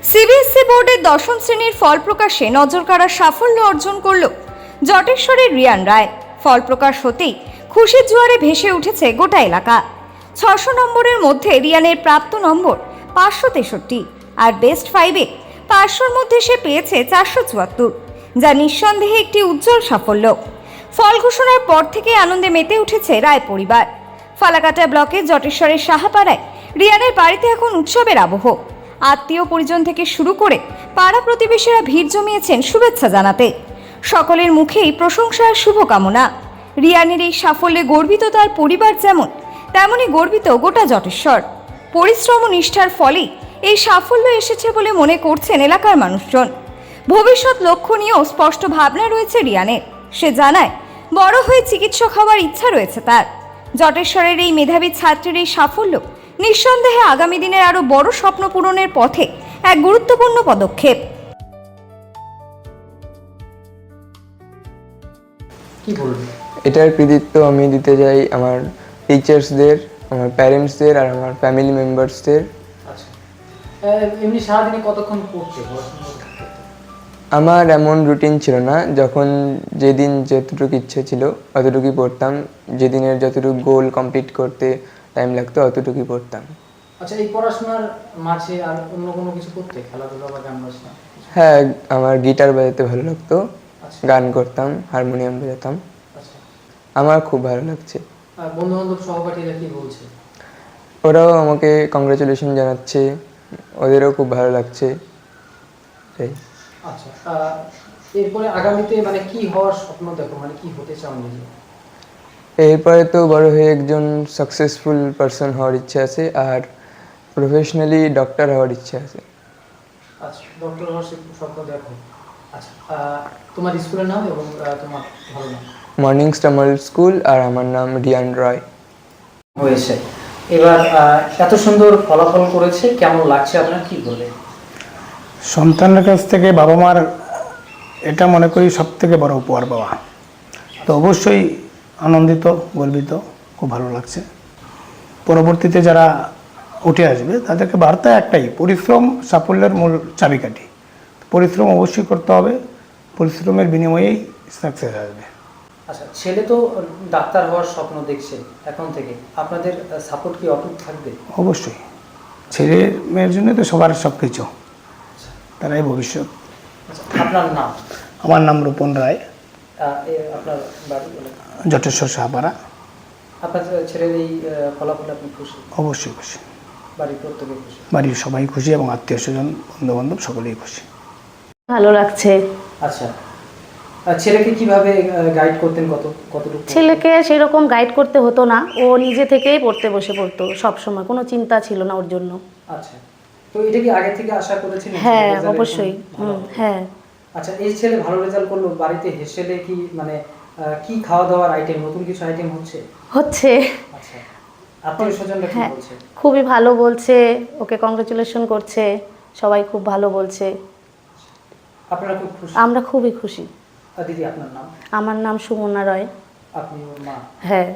CBSE বোর্ডের দশম শ্রেণীর ফল প্রকাশে নজরকাড়া সাফল্য অর্জন করল জটেশ্বরের রিয়ান রায়। ফল প্রকাশ হতেই খুশির জোয়ারে ভেসে উঠেছে গোটা এলাকা। 600 নম্বরের মধ্যে রিয়ানের প্রাপ্ত নম্বর 563, আর বেস্ট 5-এ 500-র মধ্যে সে পেয়েছে 474, যা নিঃসন্দেহে একটি উজ্জ্বল সাফল্য। ফল ঘোষণার পর থেকে আনন্দে মেতে উঠেছে রায় পরিবার। ফালাকাটা ব্লকের জটেশ্বরের সাহাপাড়ায় রিয়ানের বাড়িতে এখন উৎসবের আবহ। আত্মীয় পরিজন থেকে শুরু করে পাড়া প্রতিবেশীরা ভিড় জমিয়েছেন শুভেচ্ছা জানাতে। সকলের মুখেই প্রশংসা আর শুভকামনা। রিয়ানের এই সাফল্যে গর্বিত তার পরিবার, যেমন তেমনই গর্বিত গোটা জটেশ্বর। পরিশ্রম ও নিষ্ঠার ফলেই এই সাফল্য এসেছে বলে মনে করছেন এলাকার মানুষজন। ভবিষ্যৎ লক্ষ্য নিয়েও স্পষ্ট ভাবনা রয়েছে রিয়ানের। সে জানায়, বড় হয়ে চিকিৎসক হওয়ার ইচ্ছা রয়েছে তার। জটেশ্বরের এই মেধাবী ছাত্রের এই সাফল্য নিঃসন্দেহে আগামী দিনের আরো বড় স্বপ্ন পূরণের পথে এক গুরুত্বপূর্ণ পদক্ষেপ। কি বলবেন? এটার কৃতিত্ব আমি দিতে চাই আমার টিচার্সদের, আমার প্যারেন্টসদের আর আমার ফ্যামিলি মেম্বার্সদের। আচ্ছা, এমনি সারাদিনে কতক্ষণ পড়তে? আমার এমন রুটিন ছিল না, যখন যেদিন যতটুকু ইচ্ছে ছিল অতটুকুই পড়তাম। যেদিনের যতটুকু গোল কমপ্লিট করতে টাইম লাগতো অতটুকুই পড়তাম। আচ্ছা, এই পড়াশোনার মাঝে আর অন্য কোনো কিছু করতে, খেলাধুলা বা গান বাজনা? হ্যাঁ, আমার গিটার বাজাতে ভালো লাগতো, আচ্ছা, গান করতাম, হারমোনিয়াম বাজাতাম। আচ্ছা, আমার খুব ভালো লাগছে। আর বন্ধু বান্ধব সহপাঠীরা কি বলছে? ওরাও আমাকে কংগ্রাচুলেশন জানাচ্ছে, ওদেরও খুব ভালো লাগছে। তাই। আচ্ছা, এরপরে আগামীতে মানে কি হওয়ার স্বপ্ন দেখো, মানে কি হতে চাও নিজে? এরপরে তো বড় হয়ে একজন সাকসেসফুল পারসন হওয়ার ইচ্ছা আছে, আর প্রফেশনালি ডক্টর হওয়ার ইচ্ছা আছে। আচ্ছা, ডক্টর হওয়ার স্বপ্ন দেখো। আচ্ছা, তোমার স্কুলের নাম এবং তোমার ভালো নাম? মর্নিং স্টার মডেল স্কুল, আর আমার নাম রিয়ান রয়। হয়েছে। এবার এত সুন্দর ফলাফল করেছে, কেমন লাগছে আপনার, কি বলবেন? সন্তানের কাছ থেকে বাবা মার এটা মনে করি সব থেকে বড় উপহার পাওয়া। তো অবশ্যই আনন্দিত, গর্বিত, খুব ভালো লাগছে। পরবর্তীতে যারা উঠে আসবে তাদেরকে বার্তা একটাই, পরিশ্রম সাফল্যের মূল চাবিকাঠি। পরিশ্রম অবশ্যই করতে হবে, পরিশ্রমের বিনিময়েই সাকসেস আসবে। আচ্ছা, ছেলে তো ডাক্তার হওয়ার স্বপ্ন দেখছে এখন থেকে, আপনাদের সাপোর্ট কি অটুট থাকবে? অবশ্যই, ছেলে মেয়ের জন্য তো সবার সব কিছু, তারাই ভবিষ্যৎ। আচ্ছা, আপনার নাম? আমার নাম রূপন রায়, আপনার বাড়ি বলে? জটেশ্বর সাহাপাড়া। আপনার ছেলের এই ফলাফলে আপনি খুশি? অবশ্যই খুশি, বাড়ির প্রত্যেকে খুশি? বাড়ির সবাই খুশি এবং আত্মীয় স্বজন, বন্ধু বান্ধব সকলেই খুশি। ভালো লাগছে। আচ্ছা, ছেলেকে কিভাবে গাইড করতেন, কতটুকু? ছেলেকে সেরকম গাইড করতে হতো না, ও নিজে থেকেই পড়তে বসে পড়তো সব সময়, কোনো চিন্তা ছিল না ওর জন্য। আচ্ছা, তো এটা কি আগে থেকে আশা করেছিলেন? হ্যাঁ, অবশ্যই। হ্যাঁ। আচ্ছা, এই ছেলে ভালো রেজাল্ট করলো, বাড়িতে হেসেলে কি মানে কি খাওয়া দাওয়ার আইটেম, নতুন কিছু আইটেম হচ্ছে? আচ্ছা, আত্মীয় স্বজনরা কি হ্যাঁ, বলছে? খুবই ভালো বলছে, ওকে কংগ্রাচুলেশন করছে, সবাই খুব ভালো বলছে। আপনারা খুব খুশি? আমরা খুবই খুশি। দিদি, আপনার নাম? আমার নাম সুমনা রয়। আপনি ওর মা? হ্যাঁ।